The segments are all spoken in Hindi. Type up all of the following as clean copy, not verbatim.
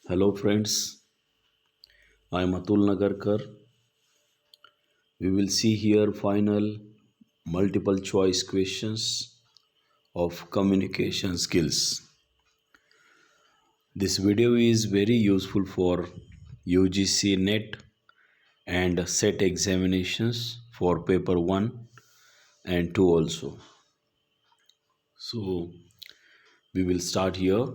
Hello friends, I am Atul Nagarkar. We will see here final multiple choice questions of communication skills. This video is very useful for UGC NET and SET examinations for paper 1 and 2 also. So we will start here.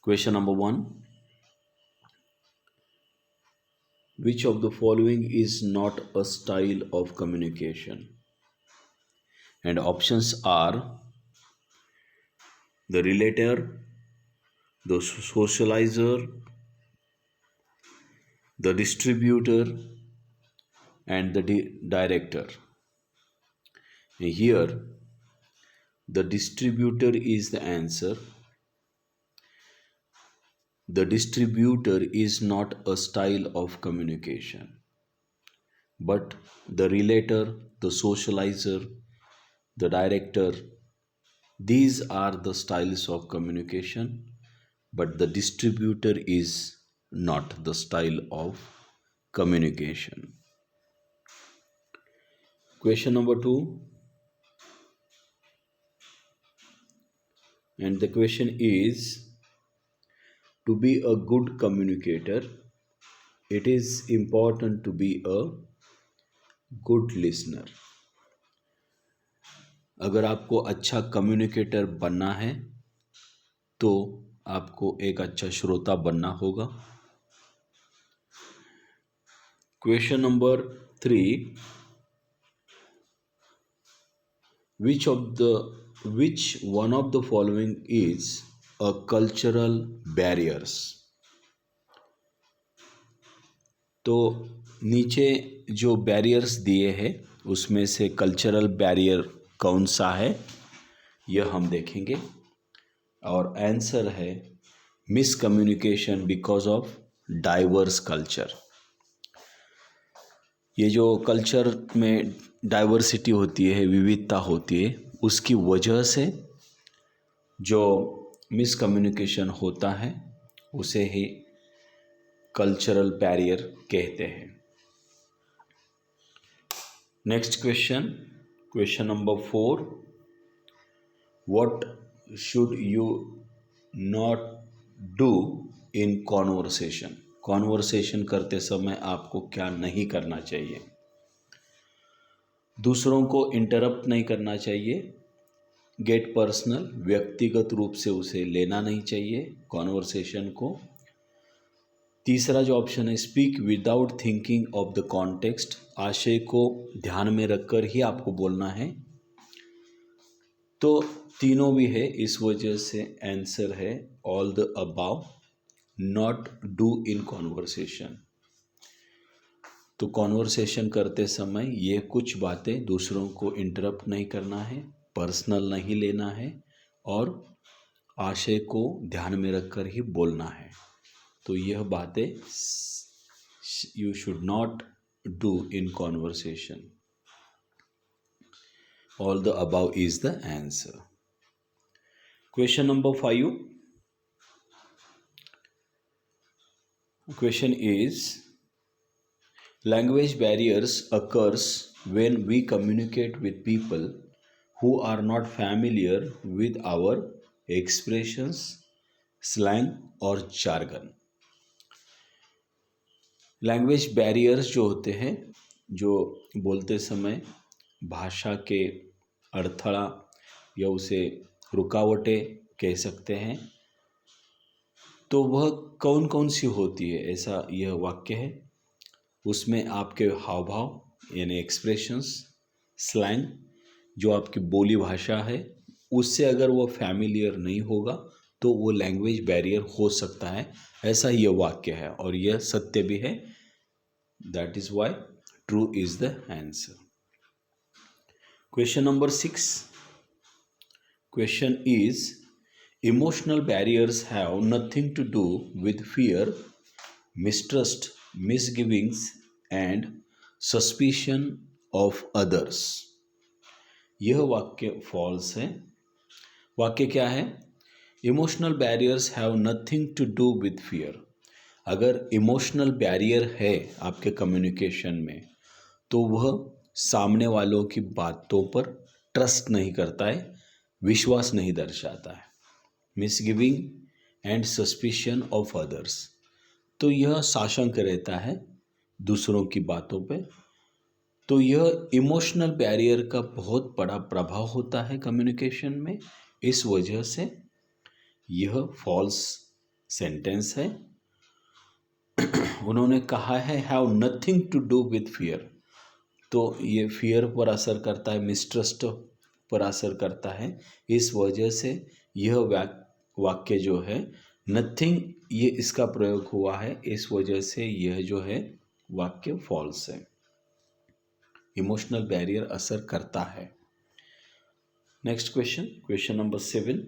Question number 1. Which of the following is not a style of communication? And options are the relator, the socializer, the distributor, and the director. Here, the distributor is the answer. The distributor is not a style of communication, but the relator, the socializer, the director, these are the styles of communication, but the distributor is not the style of communication. Question number 2, and the question is, to be a good communicator, it is important to be a good listener. अगर आपको अच्छा कम्युनिकेटर बनना है तो आपको एक अच्छा श्रोता बनना होगा. Question number 3, which one of the following is a cultural barriers? तो नीचे जो बैरियर्स दिए हैं उसमें से कल्चरल बैरियर कौन सा है यह हम देखेंगे. और आंसर है miscommunication because of diverse culture. ये जो कल्चर में डाइवर्सिटी होती है, विविधता होती है, उसकी वजह से जो मिसकम्युनिकेशन होता है उसे ही कल्चरल बैरियर कहते हैं. Next question, question number 4, what should you not do in conversation? Conversation करते समय आपको क्या नहीं करना चाहिए? दूसरों को इंटरप्ट नहीं करना चाहिए, गेट पर्सनल, व्यक्तिगत रूप से उसे लेना नहीं चाहिए कॉन्वर्सेशन को. तीसरा जो ऑप्शन है, speak without thinking of the context, आशय को ध्यान में रखकर ही आपको बोलना है. तो तीनों भी है, इस वजह से आंसर है all the above, not do in conversation. तो कॉन्वर्सेशन करते समय ये कुछ बातें, दूसरों को इंटरप्ट नहीं करना है, पर्सनल नहीं लेना है और आशय को ध्यान में रखकर ही बोलना है. तो यह बातें you should not do in conversation. All the above is the answer. Question number 5, question is, language barriers occurs when we communicate with people who are not familiar with our expressions, slang or jargon. Language barriers जो होते हैं, जो बोलते समय भाषा के अड़थड़ा या उसे रुकावटें कह सकते हैं, तो वह कौन कौन सी होती है, ऐसा यह वाक्य है. उसमें आपके हाव भाव यानी एक्सप्रेशंस, स्लैंग जो आपकी बोली भाषा है, उससे अगर वो फैमिलियर नहीं होगा तो वो लैंग्वेज बैरियर हो सकता है, ऐसा यह वाक्य है और यह सत्य भी है. That is why true is the answer. Question number 6, question is, emotional barriers have nothing to do with fear, mistrust, misgivings, and suspicion of others. यह वाक्य फॉल्स है. वाक्य क्या है emotional barriers have nothing to do with fear. अगर इमोशनल बैरियर है आपके कम्युनिकेशन में तो वह सामने वालों की बातों पर ट्रस्ट नहीं करता है, विश्वास नहीं दर्शाता है। मिसगिविंग एंड सस्पिशन ऑफ अदर्स, तो यह साशंक रहता है दूसरों की बातों पे। तो यह इमोशनल बैरियर का बहुत बड़ा प्रभाव होता है कम्युनिकेशन में। इस वजह से यह फॉल्स सेंटेंस है। उन्होंने कहा है have nothing to do with fear, तो ये फियर पर असर करता है, मिसट्रस्ट पर असर करता है। इस वजह से यह वाक्य जो है नथिंग, ये इसका प्रयोग हुआ है, इस वजह से यह जो है वाक्य फॉल्स है। इमोशनल बैरियर असर करता है। Next question, question number 7।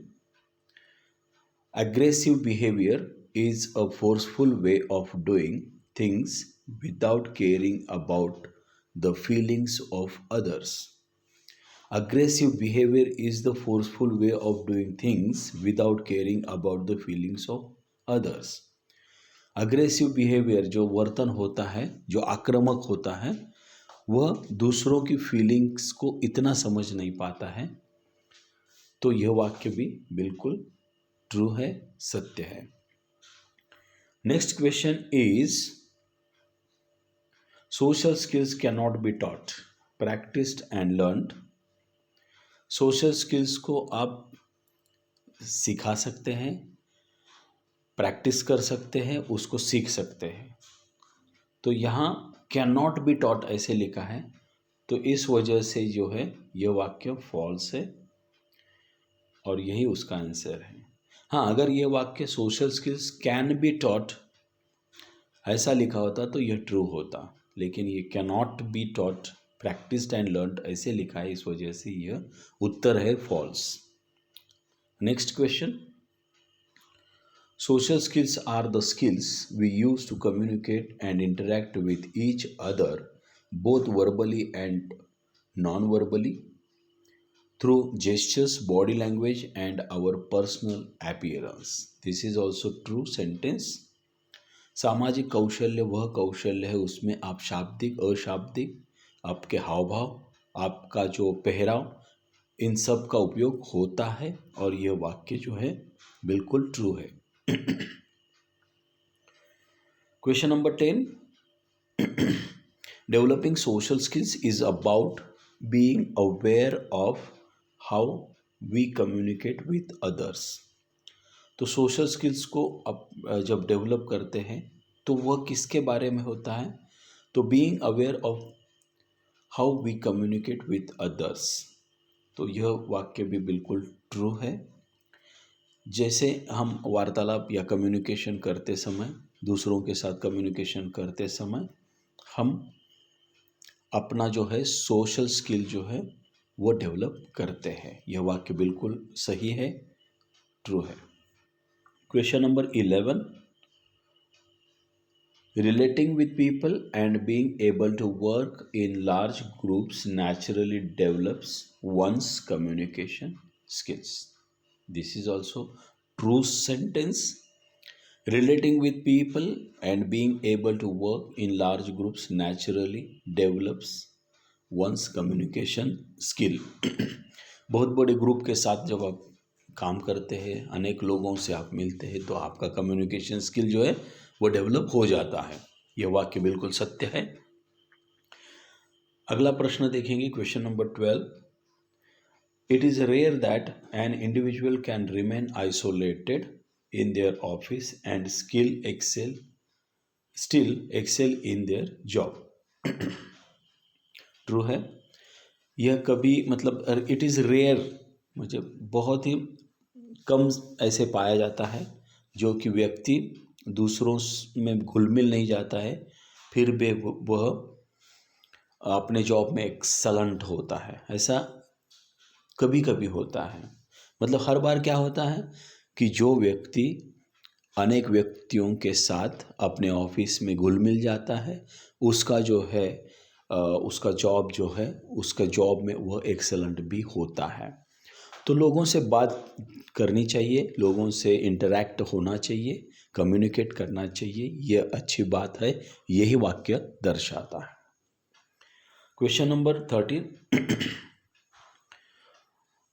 Aggressive behaviour is a forceful way of doing things without caring about the feelings of others. Aggressive behavior is the forceful way of doing things without caring about the feelings of others. Aggressive behavior जो वर्तन होता है, जो आक्रामक होता है, वह दूसरों की फीलिंग्स को इतना समझ नहीं पाता है। तो यह वाक्य भी बिल्कुल ट्रू है, सत्य है। Next question is, social skills cannot be taught, practiced and learned. Social skills को आप सिखा सकते हैं, प्रैक्टिस कर सकते हैं, उसको सीख सकते हैं। तो यहाँ cannot be taught ऐसे लिखा है, तो इस वजह से जो है यह वाक्य फॉल्स है और यही उसका आंसर है। हाँ, अगर यह वाक्य social skills can be taught ऐसा लिखा होता तो यह ट्रू होता, लेकिन ये can not be taught, practised and learned ऐसे लिखा है, इस वजह से यह उत्तर है false. Next question, social skills are the skills we use to communicate and interact with each other both verbally and non verbally through gestures, body language and our personal appearance. This is also true sentence. सामाजिक कौशल्य वह कौशल्य है उसमें आप शाब्दिक, अशाब्दिक, आपके हाव भाव, आपका जो पहराव, इन सब का उपयोग होता है और यह वाक्य जो है बिल्कुल ट्रू है। Question number 10, developing social skills is about being aware of how we communicate with others. तो सोशल स्किल्स को अब जब डेवलप करते हैं तो वह किसके बारे में होता है? तो being aware of how we communicate with others, तो यह वाक्य भी बिल्कुल ट्रू है। जैसे हम वार्तालाप या कम्युनिकेशन करते समय, दूसरों के साथ कम्युनिकेशन करते समय हम अपना जो है सोशल स्किल जो है वो डेवलप करते हैं। यह वाक्य बिल्कुल सही है, ट्रू है। Question number 11, relating with people and being able to work in large groups naturally develops once communication skills. This is also true sentence. Relating with people and being able to work in large groups naturally develops one's communication skill. बहुत बड़े ग्रुप के साथ जब आप काम करते हैं, अनेक लोगों से आप मिलते हैं, तो आपका कम्युनिकेशन स्किल जो है वो डेवलप हो जाता है। यह वाक्य बिल्कुल सत्य है। अगला प्रश्न देखेंगे, question number 12, it is rare that an individual can remain isolated in their office and still excel in their job. True है। यह कभी मतलब इट इज़ रेयर, मुझे बहुत ही कम ऐसे पाया जाता है जो कि व्यक्ति दूसरों में घुल मिल नहीं जाता है, फिर भी वह अपने जॉब में एक्सलेंट होता है। ऐसा कभी कभी होता है, मतलब हर बार क्या होता है कि जो व्यक्ति अनेक व्यक्तियों के साथ अपने ऑफिस में घुल मिल जाता है, उसका जो है उसका जॉब जो है, उसका जॉब में वह एक्सेलेंट भी होता है। तो लोगों से बात करनी चाहिए, लोगों से इंटरेक्ट होना चाहिए, कम्युनिकेट करना चाहिए, ये अच्छी बात है, यही वाक्य दर्शाता है। Question number 13,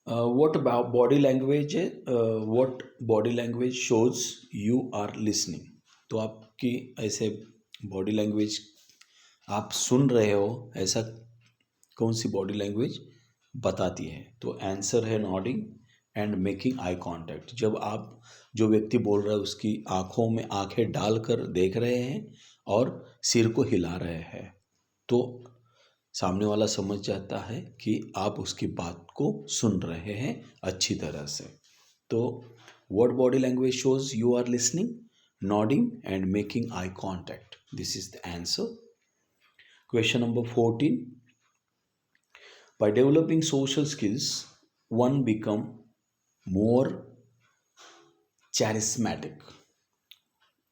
what about body language, what body language shows you are listening? तो आपकी ऐसे बॉडी लैंग्वेज, आप सुन रहे हो, ऐसा कौन सी बॉडी लैंग्वेज बताती है? तो आंसर है nodding and making eye contact. जब आप जो व्यक्ति बोल रहा है उसकी आंखों में आंखें डालकर देख रहे हैं और सिर को हिला रहे हैं, तो सामने वाला समझ जाता है कि आप उसकी बात को सुन रहे हैं अच्छी तरह से। तो what body language shows you are listening? Nodding and making eye contact, this is the answer. Question number 14, by developing social skills one become more charismatic,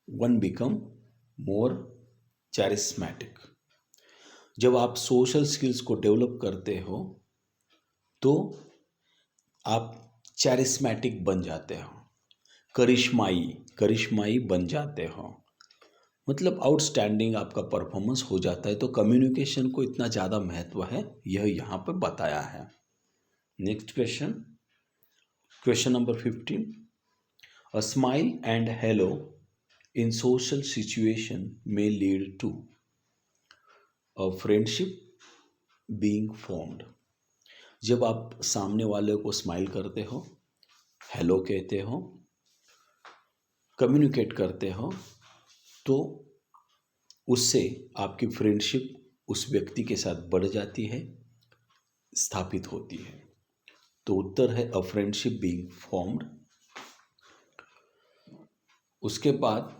one become more charismatic। जब आप सोशल स्किल्स को डेवलप करते हो तो आप चैरिस्मेटिक बन जाते हो, करिश्माई बन जाते हो, मतलब आउटस्टैंडिंग आपका परफॉर्मेंस हो जाता है। तो कम्युनिकेशन को इतना ज़्यादा महत्व है, यह यहाँ पर बताया है। Next question, question number 15, a smile and hello in social situation में lead to a friendship being formed. जब आप सामने वाले को स्माइल करते हो, हेलो कहते हो, कम्युनिकेट करते हो, तो उससे आपकी फ्रेंडशिप उस व्यक्ति के साथ बढ़ जाती है, स्थापित होती है। तो उत्तर है अ फ्रेंडशिप बीइंग फॉर्म्ड। उसके बाद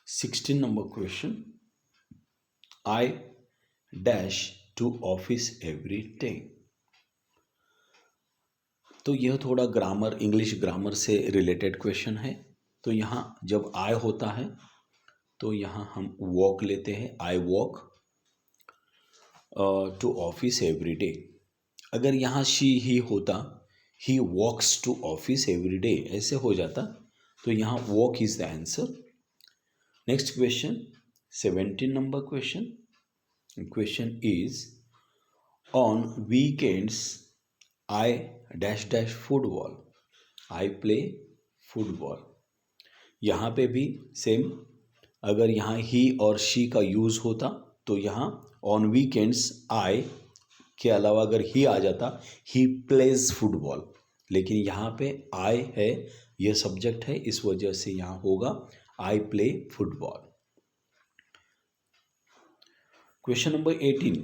16 number question, I dash to office every day. तो यह थोड़ा ग्रामर, इंग्लिश ग्रामर से रिलेटेड क्वेश्चन है। तो यहाँ जब आई होता है तो यहाँ हम वॉक लेते हैं, I walk to office every day. अगर यहाँ शी ही होता, he walks to office every day, ऐसे हो जाता, तो यहाँ walk is the answer. Next question, 17 number question, question is, on weekends I dash dash football, I play football। यहाँ पे भी सेम, अगर यहाँ ही और शी का यूज़ होता तो यहाँ ऑन वीकेंड्स आई के अलावा अगर ही आ जाता, ही प्लेज फुटबॉल, लेकिन यहाँ पे आई है, यह सब्जेक्ट है, इस वजह से यहाँ होगा I play football. Question number 18,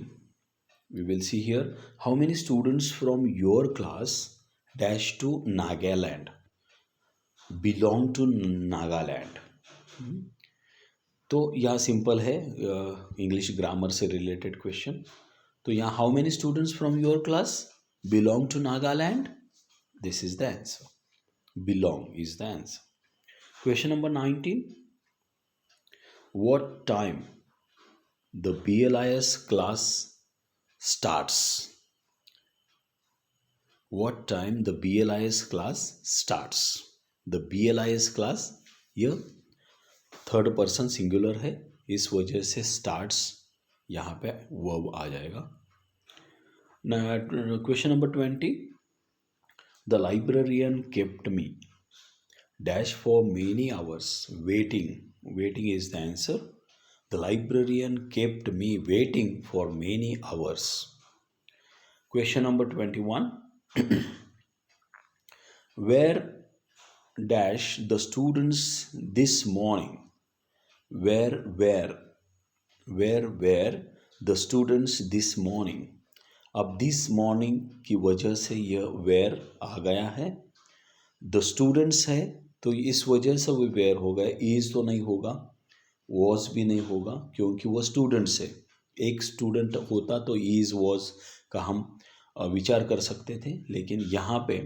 we will see here, how many students from your class dash to Nagaland, belong to Nagaland? तो यह सिंपल है, इंग्लिश ग्रामर से रिलेटेड क्वेश्चन। तो यहाँ how many students from your class belong to Nagaland, this is the answer, belong is the answer. Question number 19, what time the BLIS class starts? What time the BLIS class starts? The BLIS class, यह थर्ड पर्सन सिंगुलर है, इस वजह से starts यहाँ पे वर्ब आ जाएगा। Question number 20, the librarian kept me dash for many hours waiting, waiting is the answer, the librarian kept me waiting for many hours। Question number 21, where dash the students this morning, where the students this morning। अब this morning की वजह से यह where आ गया है, the students है तो इस वजह से वो where हो गया, is तो नहीं होगा, वॉज भी नहीं होगा, क्योंकि वो स्टूडेंट से, एक स्टूडेंट होता तो इज वॉज का हम विचार कर सकते थे, लेकिन यहाँ पे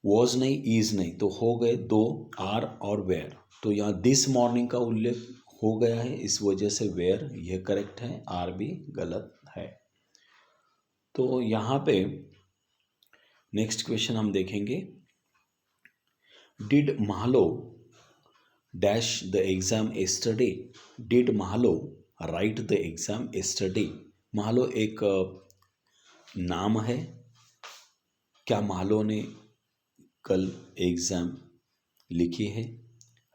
वॉज नहीं, इज नहीं, तो हो गए दो, आर और वेयर। तो यहाँ दिस मॉर्निंग का उल्लेख हो गया है, इस वजह से वेयर यह करेक्ट है, आर भी गलत है। तो यहाँ पे नेक्स्ट क्वेश्चन हम देखेंगे, did Mahlo dash the exam yesterday? Did Mahlo write the exam yesterday? Mahlo एक नाम है। क्या माहलो ने कल एग्जाम लिखी है?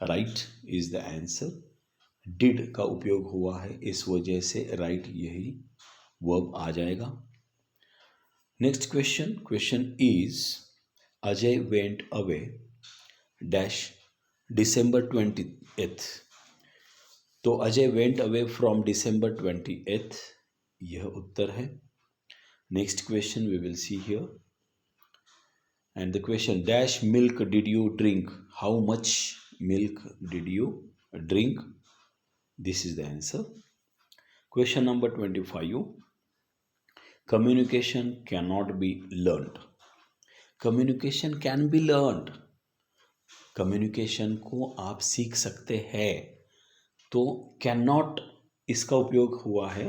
Right is the answer. Did का उपयोग हुआ है, इस वजह से राइट यही वर्ब आ जाएगा। Next question, question is Ajay went away dash December 20th? तो Ajay went away from December 20th, यह उत्तर है। Next question we will see here, and the question, dash milk did you drink? How much milk did you drink? This is the answer. Question number 25, communication can not be learned. Communication can be learned, communication को आप सीख सकते हैं। तो कैन नॉट इसका उपयोग हुआ है,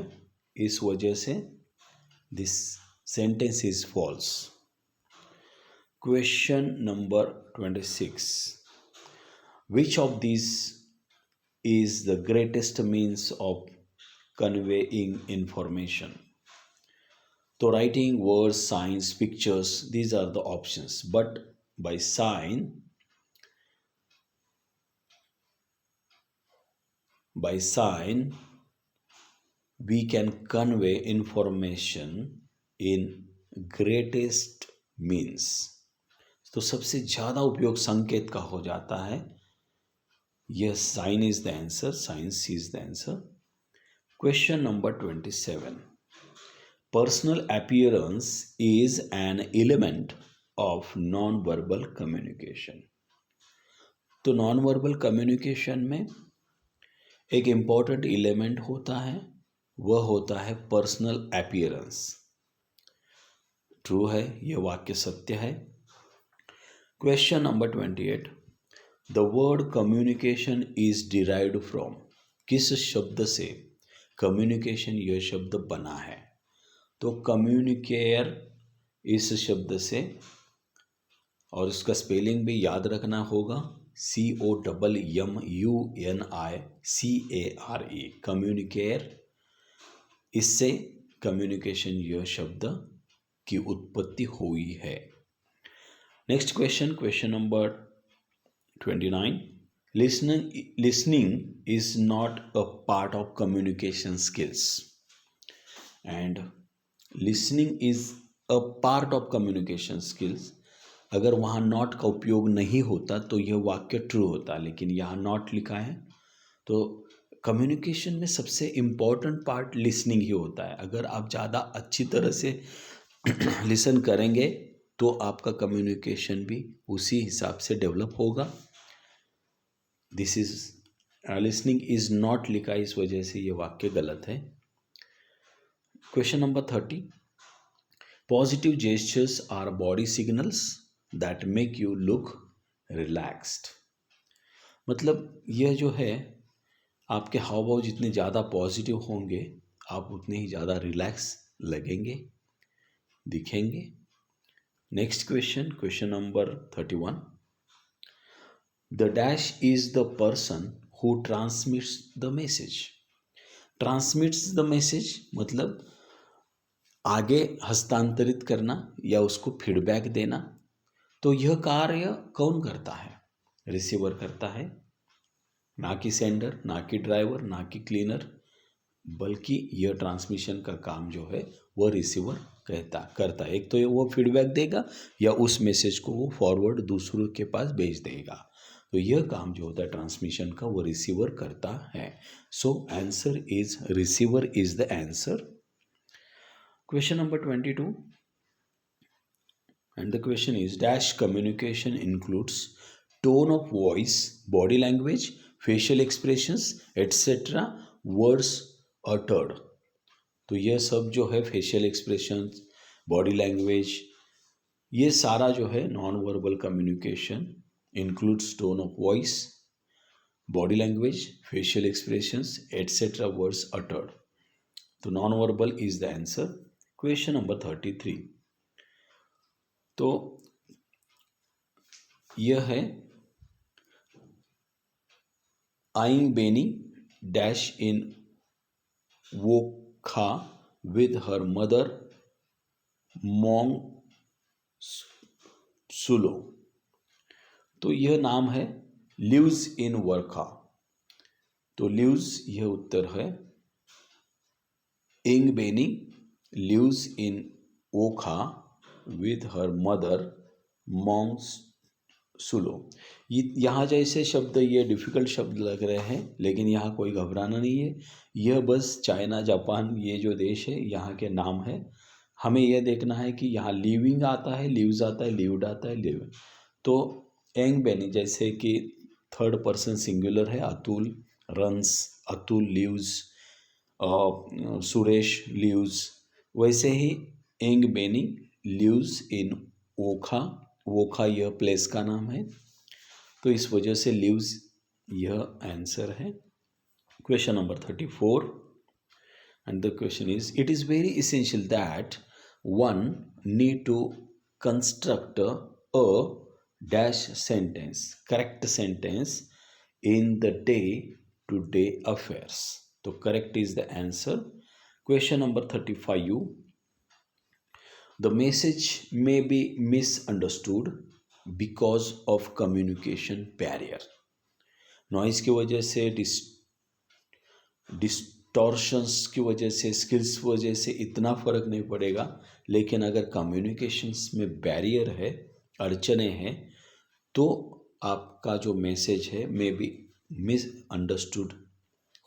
इस वजह से this sentence is false. Question number 26, which of this is the greatest means of conveying information? तो writing, words, signs, pictures, these are the options, but by sign we can convey information in greatest means। तो सबसे ज्यादा उपयोग संकेत का हो जाता है। यह sign is the answer, science is the answer. Question number 27, personal appearance is an element of non verbal communication. तो नॉन वर्बल कम्युनिकेशन में एक इम्पॉर्टेंट एलिमेंट होता है, वह होता है पर्सनल अपीयरेंस। ट्रू है, यह वाक्य सत्य है। Question number 28, the word communication is derived from. किस शब्द से कम्युनिकेशन यह शब्द बना है? तो कम्युनिकेयर इस शब्द से, और इसका स्पेलिंग भी याद रखना होगा, COMMUNICARE, कम्युनिकेयर। इससे कम्युनिकेशन यह शब्द की उत्पत्ति हुई है। Next question, question number 29, listening is not a part of communication skills, and listening is a part of communication skills. अगर वहाँ नॉट का उपयोग नहीं होता तो यह वाक्य ट्रू होता, लेकिन यहाँ नॉट लिखा है। तो कम्युनिकेशन में सबसे इम्पॉर्टेंट पार्ट लिसनिंग ही होता है। अगर आप ज़्यादा अच्छी तरह से लिसन करेंगे तो आपका कम्युनिकेशन भी उसी हिसाब से डेवलप होगा। This is listening is not लिखा, इस वजह से ये वाक्य गलत है। Question number 30, positive gestures our body signals that make you look relaxed. मतलब यह जो है, आपके हाव भाव जितने ज़्यादा पॉजिटिव होंगे आप उतने ही ज़्यादा रिलैक्स लगेंगे, दिखेंगे। Next question, question number 31, the dash is the person who transmits the message. Transmits the message मतलब आगे हस्तांतरित करना या उसको फीडबैक देना। तो यह कार्य कौन करता है? रिसीवर करता है, ना कि सेंडर, ना कि ड्राइवर, ना कि क्लीनर, बल्कि यह ट्रांसमिशन का काम जो है वह रिसीवर करता है। एक तो वो फीडबैक देगा या उस मैसेज को वो फॉरवर्ड दूसरों के पास भेज देगा। तो यह काम जो होता है ट्रांसमिशन का वो रिसीवर करता है। So answer is receiver is the answer. Question number 22, and the question is dash communication includes tone of voice, body language, facial expressions etc. words uttered। तो यह सब जो है फेशियल एक्सप्रेशंस, बॉडी लैंग्वेज, ये सारा जो है non verbal communication includes tone of voice, body language, facial expressions etcetera words uttered. तो non verbal is the answer. Question number 33, तो यह है Aying Beni dash in Wokha with her mother Mong Sulo. तो यह नाम है लिव्स इन वर्खा। तो लिव्स यह उत्तर है। Ing Beni lives in Okha with her mother Mong Sulo. यहाँ जैसे शब्द ये डिफ़िकल्ट शब्द लग रहे हैं, लेकिन यहाँ कोई घबराना नहीं है। यह बस चाइना जापान ये जो देश है यहाँ के नाम है। हमें यह देखना है कि यहाँ लिविंग आता है, लिव्स आता है, लिव्ड आता है, लिव। तो एंग बेनी जैसे कि थर्ड पर्सन सिंगुलर है, Atul runs, Atul lives, Suresh lives, वैसे ही एंग बेनी लिव्स इन ओखा। वोखा यह प्लेस का नाम है, तो इस वजह से लिव्स यह आंसर है। Question number 34 and the question is it is very essential that one need to construct a dash sentence, correct sentence in the day to day affairs. तो correct is the answer. Question number 35 The message may be misunderstood because of communication barrier. Noise की वजह से, डिस्टॉर्शंस की वजह से, स्किल्स की वजह से इतना फ़र्क नहीं पड़ेगा, लेकिन अगर कम्युनिकेशंस में बैरियर है, अड़चने हैं, तो आपका जो मैसेज है मे बी मिसअंडरस्टूड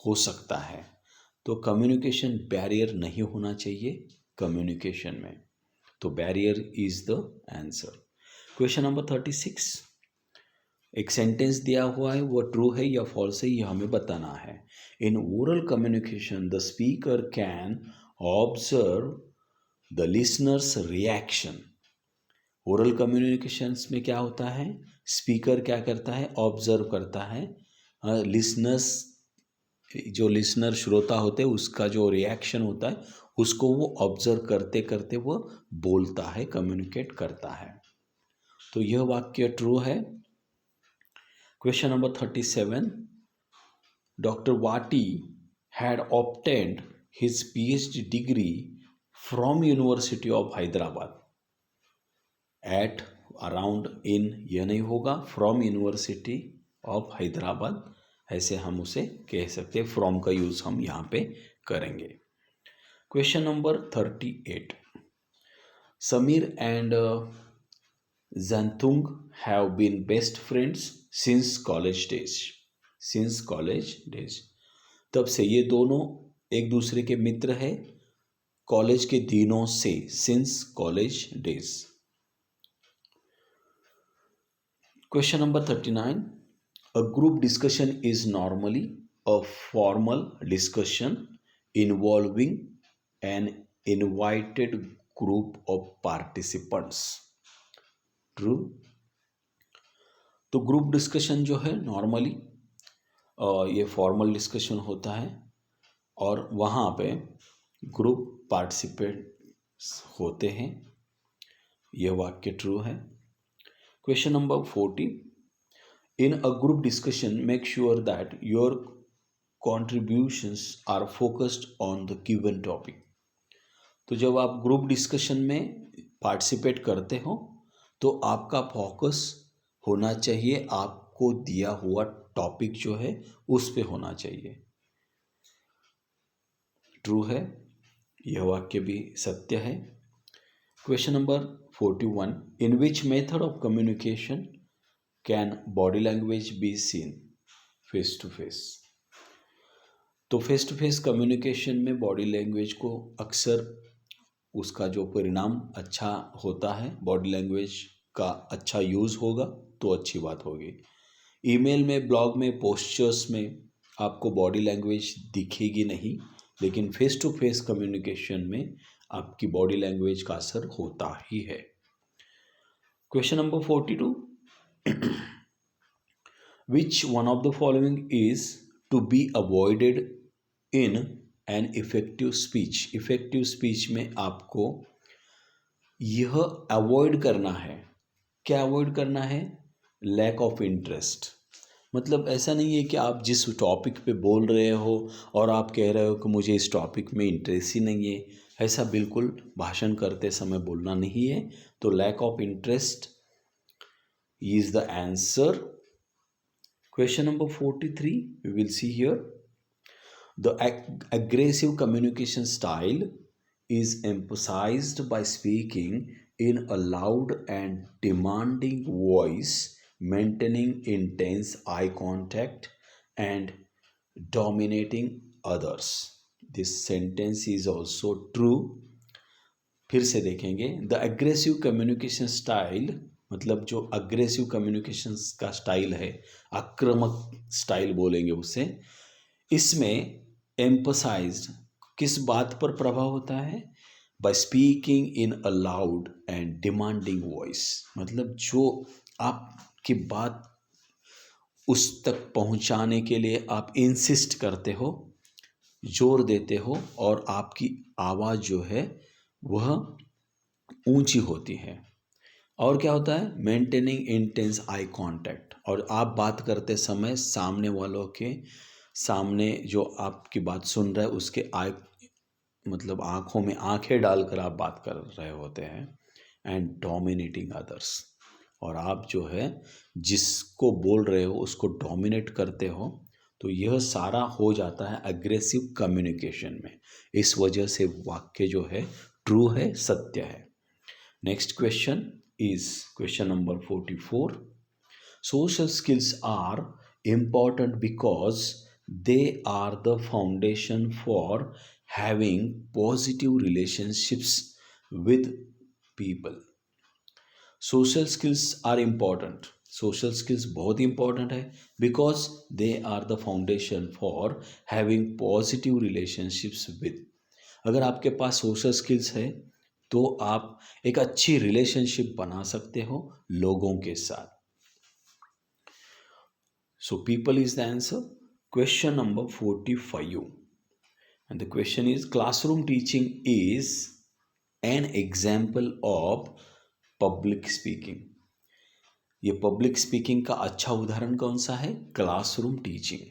हो सकता है। तो कम्युनिकेशन बैरियर नहीं होना चाहिए कम्युनिकेशन में। तो barrier is the answer. Question number 36, एक सेंटेंस दिया हुआ है, वो ट्रू है या फॉल्स है, ये हमें बताना है। In oral communication the speaker can observe the listeners reaction. Oral communications में क्या होता है, स्पीकर क्या करता है, ऑब्जर्व करता है लिसनर्स, जो लिसनर श्रोता होते हैं उसका जो रिएक्शन होता है उसको वो ऑब्जर्व करते करते वो बोलता है, कम्युनिकेट करता है। तो यह वाक्य ट्रू है। क्वेश्चन नंबर 37, डॉक्टर वाटी had obtained his PhD degree from university of Hyderabad at around in, यह नहीं होगा, फ्रॉम यूनिवर्सिटी ऑफ हैदराबाद ऐसे हम उसे कह सकते हैं, फ्रॉम का यूज़ हम यहाँ पे करेंगे। Question number 38, Sameer and Jantung have been best friends since college days. Since college days, तब से ये दोनों एक दूसरे के मित्र हैं कॉलेज के दिनों से, since college days. Question number 39, a group discussion is normally a formal discussion involving an invited group of participants. True? तो ग्रुप डिस्कशन जो है नॉर्मली ये फॉर्मल डिस्कशन होता है और वहाँ पे ग्रुप पार्टिसिपेंट्स होते हैं। यह वाक्य ट्रू है। Question number 40, in a group discussion make sure that your contributions are focused on the given topic। तो जब आप ग्रुप डिस्कशन में पार्टिसिपेट करते हो तो आपका फोकस होना चाहिए, आपको दिया हुआ टॉपिक जो है उस पे होना चाहिए। ट्रू है, यह वाक्य भी सत्य है। Question number 41, in which method of communication can body language be seen face to face. तो फेस टू फेस कम्युनिकेशन में बॉडी लैंग्वेज को अक्सर उसका जो परिणाम अच्छा होता है, बॉडी लैंग्वेज का अच्छा यूज़ होगा तो अच्छी बात होगी। ईमेल में, ब्लॉग में, पोस्चर्स में आपको बॉडी लैंग्वेज दिखेगी नहीं, लेकिन फेस टू फेस कम्युनिकेशन में आपकी बॉडी लैंग्वेज का असर होता ही है। Question number 42, which one of the following is to be avoided in an effective speech। effective speech में आपको यह अवॉइड करना है। क्या अवॉइड करना है? Lack of interest. मतलब ऐसा नहीं है कि आप जिस टॉपिक पे बोल रहे हो और आप कह रहे हो कि मुझे इस टॉपिक में इंटरेस्ट ही नहीं है, ऐसा बिल्कुल भाषण करते समय बोलना नहीं है। तो lack of interest is the answer. Question number 43 we will see here. The aggressive communication style is emphasized by speaking in a loud and demanding voice, maintaining intense eye contact, and dominating others. This sentence is also true. फिर से देखेंगे। द एग्रेसिव कम्युनिकेशन स्टाइल, मतलब जो अग्रेसिव कम्युनिकेशन का स्टाइल है, आक्रामक स्टाइल बोलेंगे उसे। इसमें एम्फसाइज्ड किस बात पर प्रभाव होता है? By speaking in a loud and demanding voice. मतलब जो आपकी बात उस तक पहुंचाने के लिए आप इंसिस्ट करते हो, जोर देते हो, और आपकी आवाज़ जो है वह ऊंची होती है। और क्या होता है? Maintaining intense eye contact. और आप बात करते समय सामने वालों के सामने जो आपकी बात सुन रहा है उसके आई, मतलब आँखों में आँखें डालकर आप बात कर रहे होते हैं। And dominating others. और आप जो है जिसको बोल रहे हो उसको डोमिनेट करते हो। तो यह सारा हो जाता है अग्रेसिव कम्युनिकेशन में। इस वजह से वाक्य जो है ट्रू है, सत्य है। Next question is question number 44. Social skills are important because they are the foundation for having positive relationships with people. Social skills are important. Social skills बहुत इंपॉर्टेंट है because they are the foundation for having positive relationships with. अगर आपके पास सोशल स्किल्स है तो आप एक अच्छी रिलेशनशिप बना सकते हो लोगों के साथ। So people is the answer. Question number 45. And the question is, classroom teaching is an example of public speaking. ये पब्लिक स्पीकिंग का अच्छा उदाहरण कौन सा है? Classroom teaching.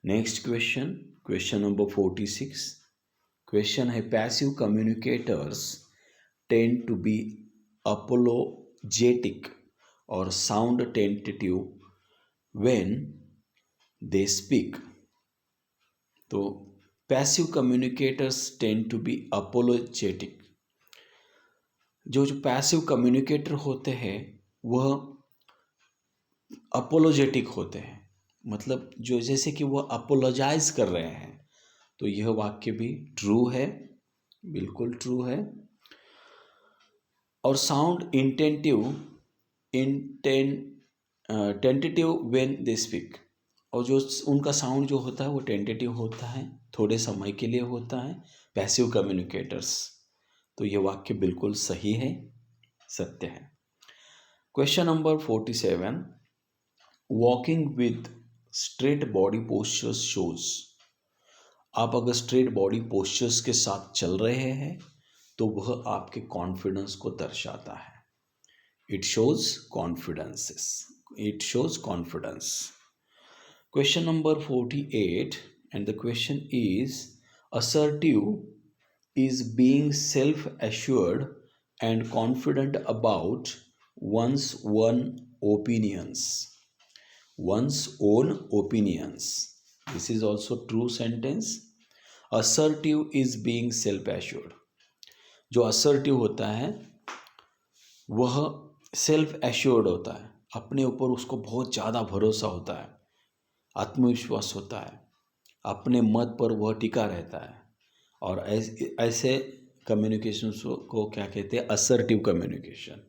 Next question, question number 46. Question है, passive communicators tend to be apologetic और sound tentative when they speak. तो passive communicators tend to be apologetic. जो पैसिव कम्युनिकेटर होते हैं वह अपोलोजेटिक होते हैं, मतलब जो जैसे कि वह अपोलोजाइज कर रहे हैं। तो यह वाक्य भी ट्रू है, बिल्कुल ट्रू है। और sound tentative when they speak. और जो उनका साउंड जो होता है वो टेंटेटिव होता है, थोड़े समय के लिए होता है, पैसिव कम्युनिकेटर्स। तो ये वाक्य बिल्कुल सही है, सत्य है। Question number 47. Walking with straight body postures shows. आप अगर स्ट्रेट बॉडी पोस्चर्स के साथ चल रहे हैं तो वह आपके कॉन्फिडेंस को दर्शाता है। It shows confidences, it shows confidence. Question number 48, and the question is, assertive is being self-assured and confident about one's own opinions. One's own opinions. This is also true sentence. Assertive is being self-assured. जो assertive होता है वह सेल्फ एश्योर्ड होता है, अपने ऊपर उसको बहुत ज़्यादा भरोसा होता है, आत्मविश्वास होता है, अपने मत पर वह टिका रहता है। और ऐसे कम्युनिकेशन को क्या कहते हैं? Assertive communication.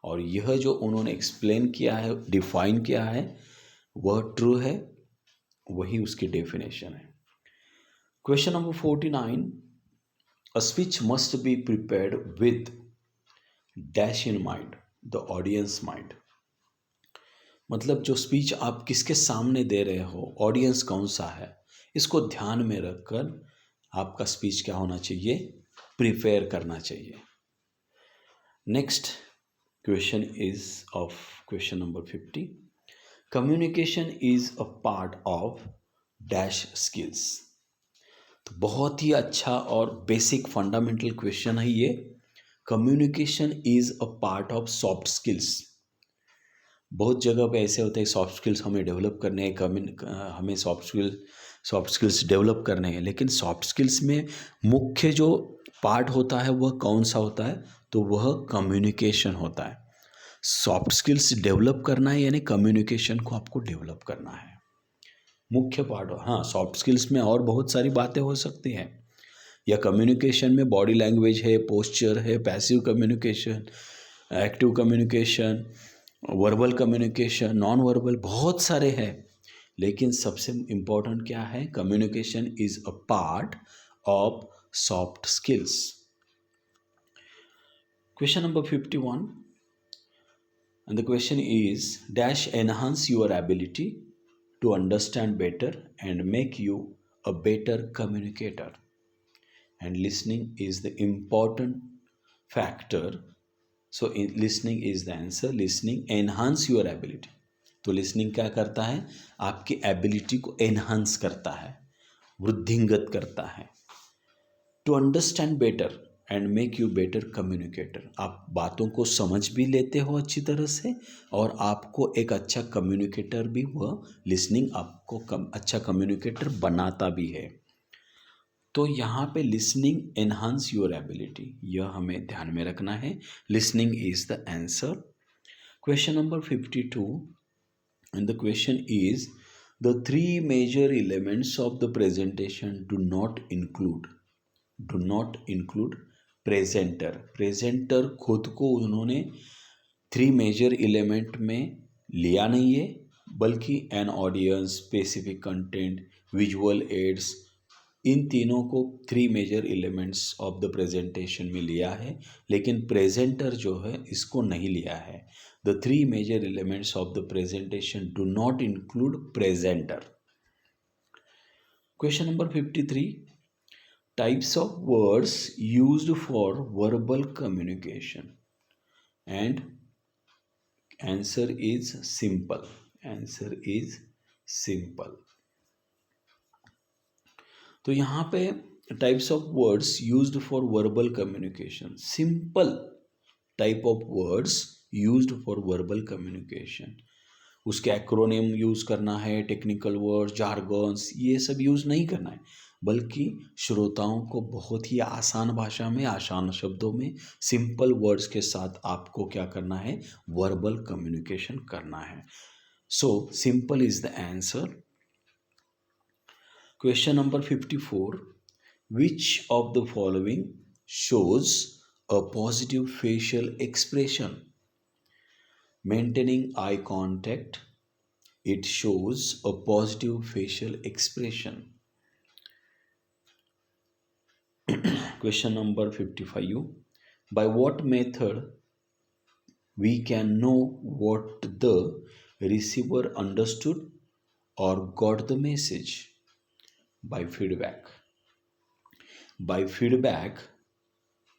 और यह जो उन्होंने एक्सप्लेन किया है, डिफाइन किया है, वह ट्रू है, वही उसकी डेफिनेशन है। Question number 49. A speech must be prepared with dash in mind the audience mind. मतलब जो स्पीच आप किसके सामने दे रहे हो, ऑडियंस कौन सा है, इसको ध्यान में रखकर आपका स्पीच क्या होना चाहिए? प्रिपेयर करना चाहिए। Next question is of question number 50. Communication is a part of dash skills. तो बहुत ही अच्छा और बेसिक फंडामेंटल क्वेश्चन है ये. Communication is a part of soft skills. बहुत जगह पे ऐसे होते हैं सॉफ्ट स्किल्स हमें डेवलप करने हैं, हमें सॉफ्ट स्किल्स डेवलप करने हैं, लेकिन सॉफ्ट स्किल्स में मुख्य जो पार्ट होता है वह कौन सा होता है? तो वह कम्युनिकेशन होता है. सॉफ्ट स्किल्स डेवलप करना है यानी कम्युनिकेशन को आपको डेवलप करना है, मुख्य पार्ट. हाँ, सॉफ्ट स्किल्स में और बहुत सारी बातें हो सकती हैं, या कम्युनिकेशन में बॉडी लैंग्वेज है, पोस्चर है, passive communication, active communication, verbal communication, non verbal, बहुत सारे हैं. लेकिन सबसे इम्पोर्टेंट क्या है? Communication is a part of soft skills. Question number 51 and the question is dash enhance your ability to understand better and make you a better communicator. And listening is the important factor. So listening is the answer. Listening enhance your ability. तो listening क्या करता है? आपकी एबिलिटी को enhance करता है, वृद्धिंगत करता है. To understand better and make you better communicator. आप बातों को समझ भी लेते हो अच्छी तरह से और आपको एक अच्छा कम्युनिकेटर भी, वह लिसनिंग आपको अच्छा कम्युनिकेटर बनाता भी है. तो यहाँ पे लिसनिंग एनहांस योर एबिलिटी, यह हमें ध्यान में रखना है. Listening is the answer. Question number 52 and the question is the three major elements of the presentation do not include presenter खुद को उन्होंने 3 मेजर एलिमेंट में लिया नहीं है, बल्कि an audience, specific content, visual aids, इन तीनों को 3 major elements of the presentation में लिया है, लेकिन प्रेजेंटर जो है इसको नहीं लिया है. The 3 major elements of the presentation do not include presenter. Question number 53 types of words used for verbal communication, and answer is simple. तो यहाँ पे types of words used for verbal communication, simple type of words used for verbal communication. उसके एक्रोनिम यूज़ करना है, टेक्निकल वर्ड, जार्गन्स, ये सब यूज़ नहीं करना है, बल्कि श्रोताओं को बहुत ही आसान भाषा में, आसान शब्दों में, सिंपल वर्ड्स के साथ आपको क्या करना है? वर्बल कम्युनिकेशन करना है. So simple is the answer. Question number 54 which of the following shows a positive facial expression? Maintaining eye contact, it shows a positive facial expression. Question number 55. By what method we can know what the receiver understood or got the message? By feedback. By feedback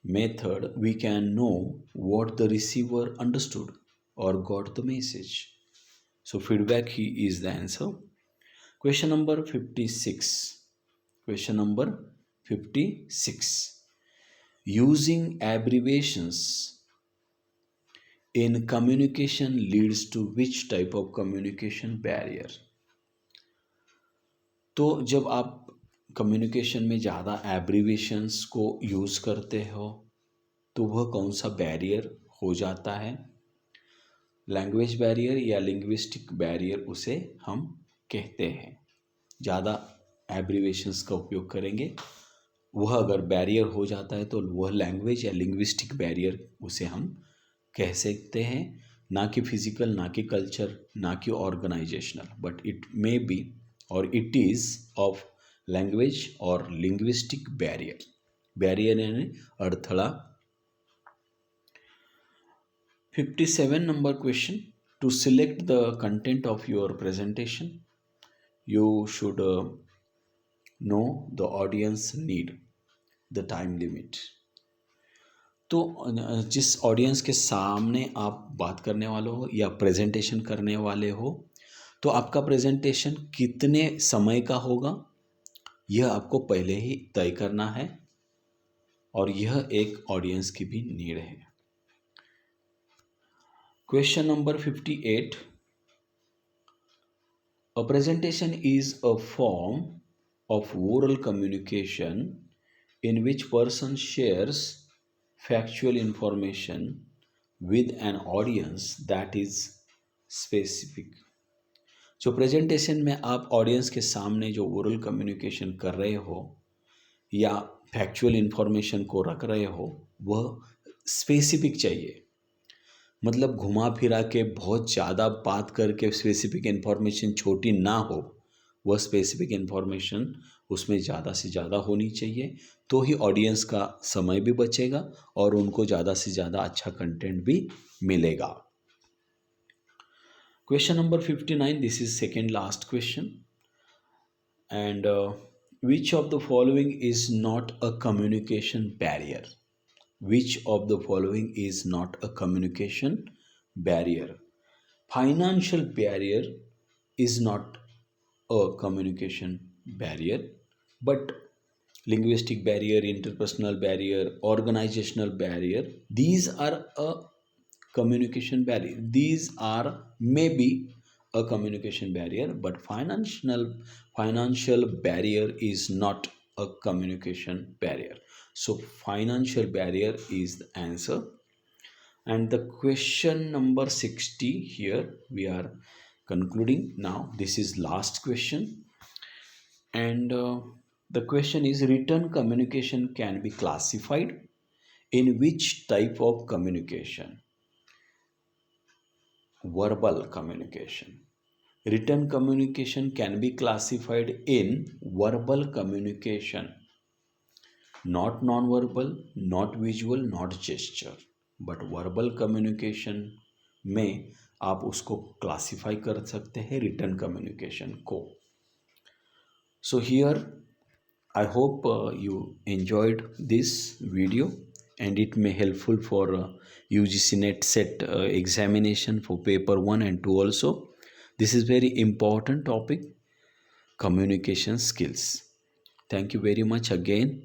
method we can know what the receiver understood or got the message. So feedback is the answer. Question number 56. Question number 56. Using abbreviations in communication leads to which type of communication barrier? तो जब आप कम्युनिकेशन में ज़्यादा एब्रीविएशंस को यूज़ करते हो तो वह कौन सा बैरियर हो जाता है? लैंग्वेज बैरियर या लिंग्विस्टिक बैरियर उसे हम कहते हैं. ज़्यादा एब्रीविएशंस का उपयोग करेंगे, वह अगर बैरियर हो जाता है तो वह लैंग्वेज या लिंग्विस्टिक बैरियर उसे हम कह सकते हैं. ना कि फिजिकल, ना कि कल्चर, ना कि organisational, but it may be और इट इज़ ऑफ लैंग्वेज और लिंग्विस्टिक बैरियर. बैरियर यानी अड़थड़ा. 57 number question. To select the content of your presentation, you should know the audience need, the time limit. तो जिस ऑडियंस के सामने आप बात करने वाले हो या प्रेजेंटेशन करने वाले हो, तो आपका प्रेजेंटेशन कितने समय का होगा यह आपको पहले ही तय करना है, और यह एक ऑडियंस की भी नीड है। Question number 58, a presentation is a form of oral communication in which person shares factual information with an audience that is specific। जो प्रेजेंटेशन में आप ऑडियंस के सामने जो ओरल कम्युनिकेशन कर रहे हो या फैक्चुअल इंफॉर्मेशन को रख रहे हो, वह स्पेसिफिक चाहिए। मतलब घुमा फिरा के बहुत ज़्यादा बात करके स्पेसिफिक इन्फॉर्मेशन छोटी ना हो, वह स्पेसिफिक इन्फॉर्मेशन उसमें ज़्यादा से ज़्यादा होनी चाहिए, तो ही ऑडियंस का समय भी बचेगा और उनको ज़्यादा से ज़्यादा अच्छा कंटेंट भी मिलेगा। Question number 59, this is second last question, and which of the following is not a communication barrier? Which of the following is not a communication barrier? Financial barrier is not a communication barrier, but linguistic barrier, interpersonal barrier, organizational barrier, these are a communication barrier. These are maybe a communication barrier, but financial barrier is not a communication barrier. So financial barrier is the answer. And the question number 60, here we are concluding now. This is last question, and the question is, written communication can be classified in which type of communication? Verbal communication. Written communication can be classified in verbal communication, not non-verbal, not visual, not gesture, but verbal communication में आप उसको क्लासिफाई कर सकते हैं रिटर्न कम्युनिकेशन को। So here I hope you enjoyed this video, and it may helpful for UGC NET set examination for paper 1 and 2 also. This is very important topic, communication skills. Thank you very much again.